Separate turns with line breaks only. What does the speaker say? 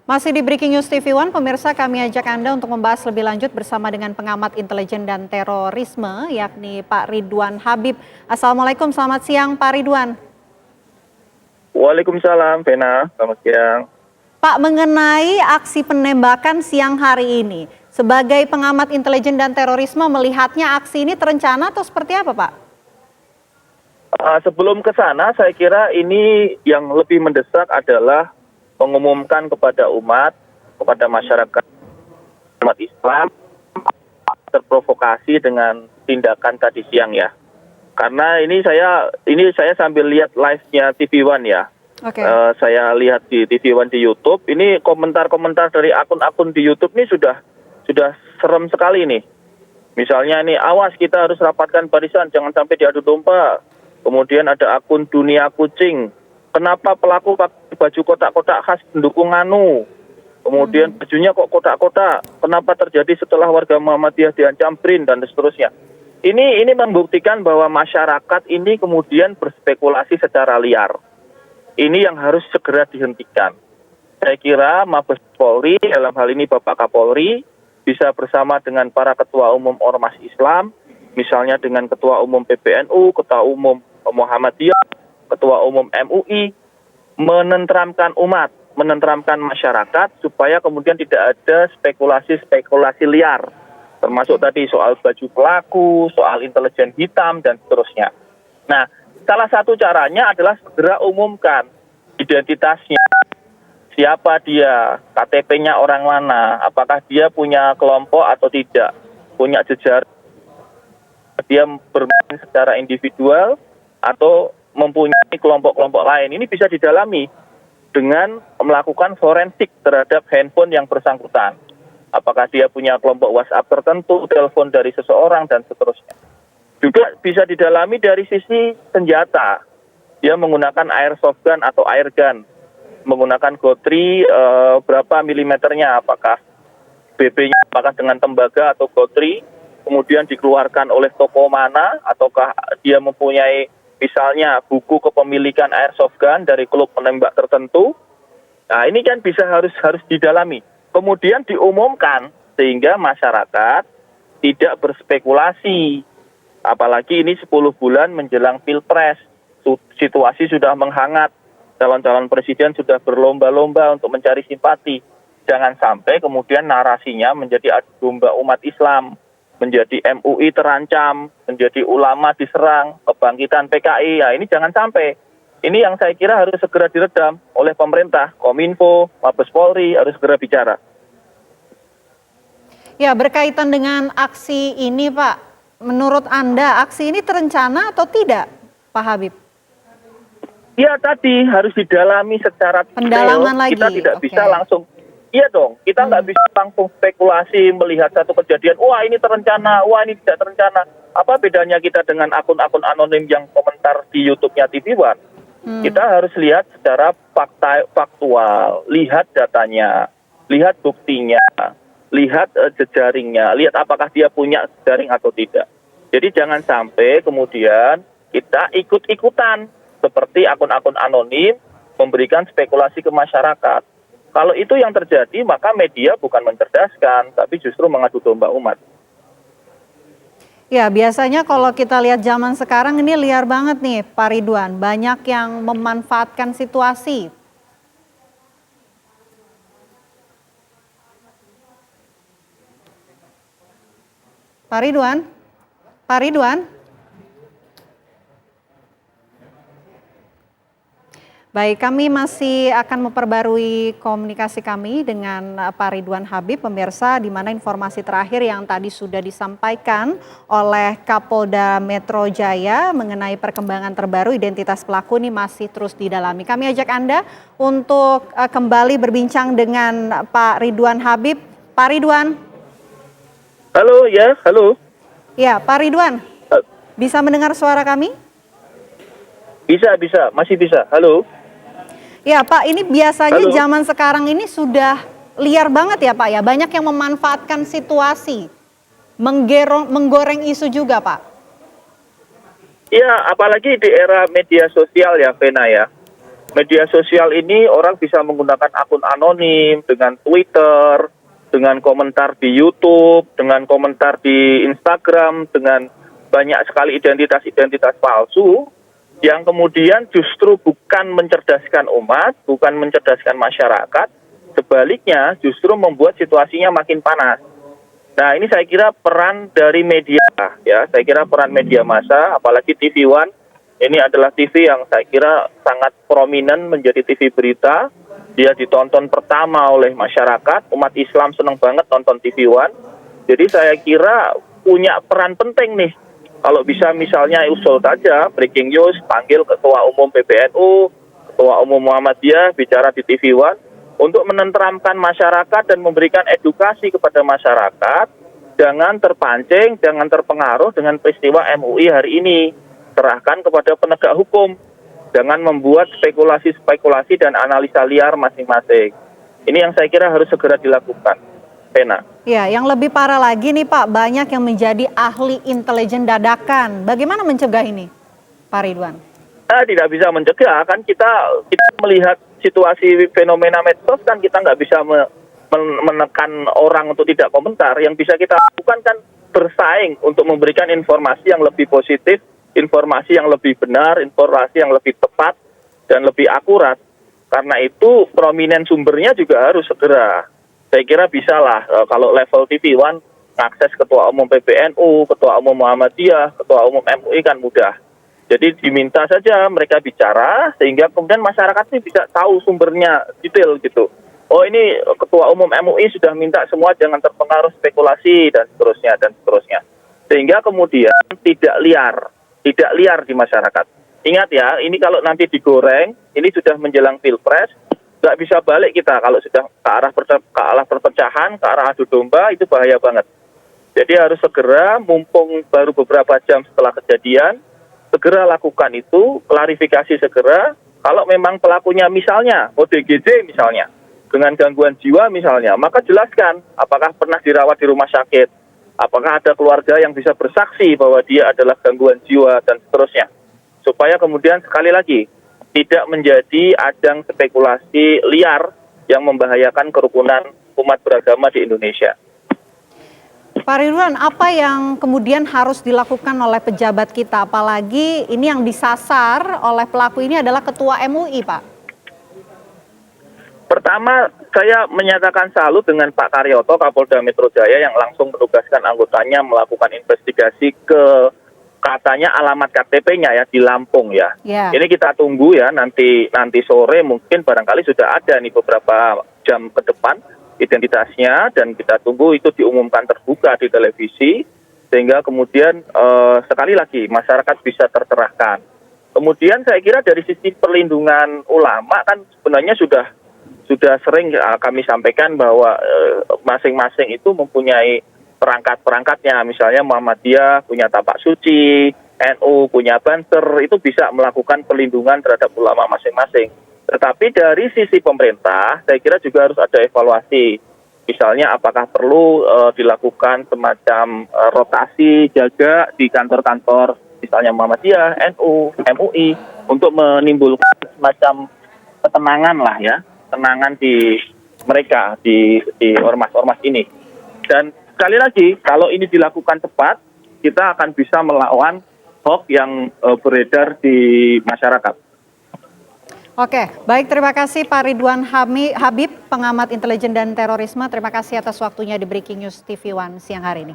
Masih di Breaking News TV One, pemirsa kami ajak Anda untuk membahas lebih lanjut bersama dengan pengamat intelijen dan terorisme, yakni Pak Ridwan Habib. Assalamualaikum, selamat siang Pak Ridwan.
Waalaikumsalam, Vena. Selamat siang.
Pak, mengenai aksi penembakan siang hari ini, sebagai pengamat intelijen dan terorisme melihatnya aksi ini terencana atau seperti apa Pak?
Sebelum ke sana, saya kira ini yang lebih mendesak adalah mengumumkan kepada umat, kepada masyarakat umat Islam, terprovokasi dengan tindakan tadi siang ya. Karena ini saya sambil lihat live-nya TV One ya.
Oke.
Saya lihat di TV One di YouTube. Ini komentar-komentar dari akun-akun di YouTube ini sudah serem sekali nih. Misalnya nih, awas kita harus rapatkan barisan, jangan sampai diadu domba. Kemudian ada akun Dunia Kucing. Kenapa pelaku pakai baju kotak-kotak khas pendukung ANU? Kemudian bajunya kok kotak-kotak. Kenapa terjadi setelah warga Muhammadiyah diancam BRIN dan seterusnya. Ini membuktikan bahwa masyarakat ini kemudian berspekulasi secara liar. Ini yang harus segera dihentikan. Saya kira Mabes Polri, dalam hal ini Bapak Kapolri, bisa bersama dengan para ketua umum Ormas Islam, misalnya dengan ketua umum PBNU, ketua umum Muhammadiyah, ketua umum MUI, menenteramkan umat, menenteramkan masyarakat, supaya kemudian tidak ada spekulasi-spekulasi liar. Termasuk tadi soal baju pelaku, soal intelijen hitam, dan seterusnya. Nah, salah satu caranya adalah segera umumkan identitasnya. Siapa dia, KTP-nya orang mana, apakah dia punya kelompok atau tidak, punya jejaring, dia bermain secara individual atau mempunyai kelompok-kelompok lain. Ini bisa didalami dengan melakukan forensik terhadap handphone yang bersangkutan. Apakah dia punya kelompok WhatsApp tertentu, telepon dari seseorang, dan seterusnya. Juga bisa didalami dari sisi senjata. Dia menggunakan airsoft gun atau air gun. Menggunakan gotri berapa milimeternya, apakah BB-nya apakah dengan tembaga atau gotri, kemudian dikeluarkan oleh toko mana, ataukah dia mempunyai misalnya buku kepemilikan airsoft gun dari klub penembak tertentu. Nah, ini kan bisa harus didalami. Kemudian diumumkan sehingga masyarakat tidak berspekulasi. Apalagi ini 10 bulan menjelang Pilpres. Situasi sudah menghangat. Calon-calon presiden sudah berlomba-lomba untuk mencari simpati. Jangan sampai kemudian narasinya menjadi adu domba umat Islam. Menjadi MUI terancam, menjadi ulama diserang, kebangkitan PKI. Ya, ini jangan sampai. Ini yang saya kira harus segera diredam oleh pemerintah, Kominfo, Mabes Polri harus segera bicara.
Ya, berkaitan dengan aksi ini Pak, menurut Anda aksi ini terencana atau tidak Pak Habib?
Ya tadi harus didalami secara
pendalaman lagi.
Kita tidak bisa langsung. Iya dong, kita nggak bisa langsung spekulasi melihat satu kejadian, wah ini terencana, wah ini tidak terencana. Apa bedanya kita dengan akun-akun anonim yang komentar di YouTube-nya TV One? Kita harus lihat secara faktual, lihat datanya, lihat buktinya, lihat jejaringnya, lihat apakah dia punya jejaring atau tidak. Jadi jangan sampai kemudian kita ikut-ikutan seperti akun-akun anonim memberikan spekulasi ke masyarakat. Kalau itu yang terjadi, maka media bukan mencerdaskan, tapi justru mengadu domba umat.
Ya, biasanya kalau kita lihat zaman sekarang ini liar banget nih Pak Ridwan. Banyak yang memanfaatkan situasi. Pak Ridwan? Pak Ridwan? Baik, kami masih akan memperbarui komunikasi kami dengan Pak Ridwan Habib, pemirsa, di mana informasi terakhir yang tadi sudah disampaikan oleh Kapolda Metro Jaya mengenai perkembangan terbaru identitas pelaku ini masih terus didalami. Kami ajak Anda untuk kembali berbincang dengan Pak Ridwan Habib. Pak Ridwan.
Halo, ya, halo.
Ya, Pak Ridwan, bisa mendengar suara kami?
Bisa, masih bisa. Halo.
Ya Pak, ini biasanya zaman sekarang ini sudah liar banget ya Pak ya. Banyak yang memanfaatkan situasi, menggoreng isu juga Pak.
Ya, apalagi di era media sosial ya Vena ya. Media sosial ini orang bisa menggunakan akun anonim dengan Twitter, dengan komentar di YouTube, dengan komentar di Instagram, dengan banyak sekali identitas-identitas palsu yang kemudian justru bukan mencerdaskan umat, bukan mencerdaskan masyarakat, sebaliknya justru membuat situasinya makin panas. Nah, ini saya kira peran dari media, ya, saya kira peran media massa, apalagi TV One, ini adalah TV yang saya kira sangat prominent menjadi TV berita. Dia ditonton pertama oleh masyarakat, umat Islam senang banget nonton TV One. Jadi saya kira punya peran penting nih. Kalau bisa misalnya usul saja, breaking news, panggil Ketua Umum PBNU, Ketua Umum Muhammadiyah, bicara di TV One, untuk menenteramkan masyarakat dan memberikan edukasi kepada masyarakat, jangan terpancing, jangan terpengaruh dengan peristiwa MUI hari ini. Serahkan kepada penegak hukum. Jangan membuat spekulasi-spekulasi dan analisa liar masing-masing. Ini yang saya kira harus segera dilakukan. Pena.
Ya, yang lebih parah lagi nih Pak, banyak yang menjadi ahli intelijen dadakan. Bagaimana mencegah ini, Pak Ridwan?
Tidak bisa mencegah, kan kita melihat situasi fenomena medsos, kan kita nggak bisa menekan orang untuk tidak komentar. Yang bisa kita lakukan kan bersaing untuk memberikan informasi yang lebih positif, informasi yang lebih benar, informasi yang lebih tepat dan lebih akurat. Karena itu prominent sumbernya juga harus segera. Saya kira bisa lah kalau level TV One akses Ketua Umum PBNU, Ketua Umum Muhammadiyah, Ketua Umum MUI kan mudah. Jadi diminta saja mereka bicara sehingga kemudian masyarakat ini bisa tahu sumbernya detail gitu. Oh, ini Ketua Umum MUI sudah minta semua jangan terpengaruh spekulasi dan seterusnya dan seterusnya. Sehingga kemudian tidak liar di masyarakat. Ingat ya, ini kalau nanti digoreng, ini sudah menjelang pilpres, nggak bisa balik kita kalau sudah ke arah perpecahan, ke arah adu domba, itu bahaya banget. Jadi harus segera, mumpung baru beberapa jam setelah kejadian, segera lakukan itu, klarifikasi segera. Kalau memang pelakunya misalnya ODGJ misalnya, dengan gangguan jiwa misalnya, maka jelaskan apakah pernah dirawat di rumah sakit, apakah ada keluarga yang bisa bersaksi bahwa dia adalah gangguan jiwa dan seterusnya. Supaya kemudian sekali lagi tidak menjadi ajang spekulasi liar yang membahayakan kerukunan umat beragama di Indonesia.
Pak Ridwan, apa yang kemudian harus dilakukan oleh pejabat kita? Apalagi ini yang disasar oleh pelaku ini adalah Ketua MUI, Pak.
Pertama, saya menyatakan salut dengan Pak Karyoto, Kapolda Metro Jaya, yang langsung menugaskan anggotanya melakukan investigasi ke katanya alamat KTP-nya ya di Lampung ya. Ini kita tunggu ya nanti sore mungkin barangkali sudah ada nih beberapa jam ke depan identitasnya dan kita tunggu itu diumumkan terbuka di televisi sehingga kemudian sekali lagi masyarakat bisa tercerahkan. Kemudian saya kira dari sisi perlindungan ulama kan sebenarnya sudah sering kami sampaikan bahwa masing-masing itu mempunyai perangkat-perangkatnya, misalnya Muhammadiyah punya tapak suci, NU punya banser, itu bisa melakukan perlindungan terhadap ulama masing-masing. Tetapi dari sisi pemerintah, saya kira juga harus ada evaluasi. Misalnya apakah perlu dilakukan semacam rotasi jaga di kantor-kantor, misalnya Muhammadiyah, NU, MUI, untuk menimbulkan semacam ketenangan lah ya, ketenangan di mereka, di ormas-ormas ini. Dan sekali lagi, kalau ini dilakukan tepat, kita akan bisa melawan hoax yang beredar di masyarakat.
Oke, baik, terima kasih Pak Ridwan Habib, pengamat intelijen dan terorisme. Terima kasih atas waktunya di Breaking News TV One siang hari ini.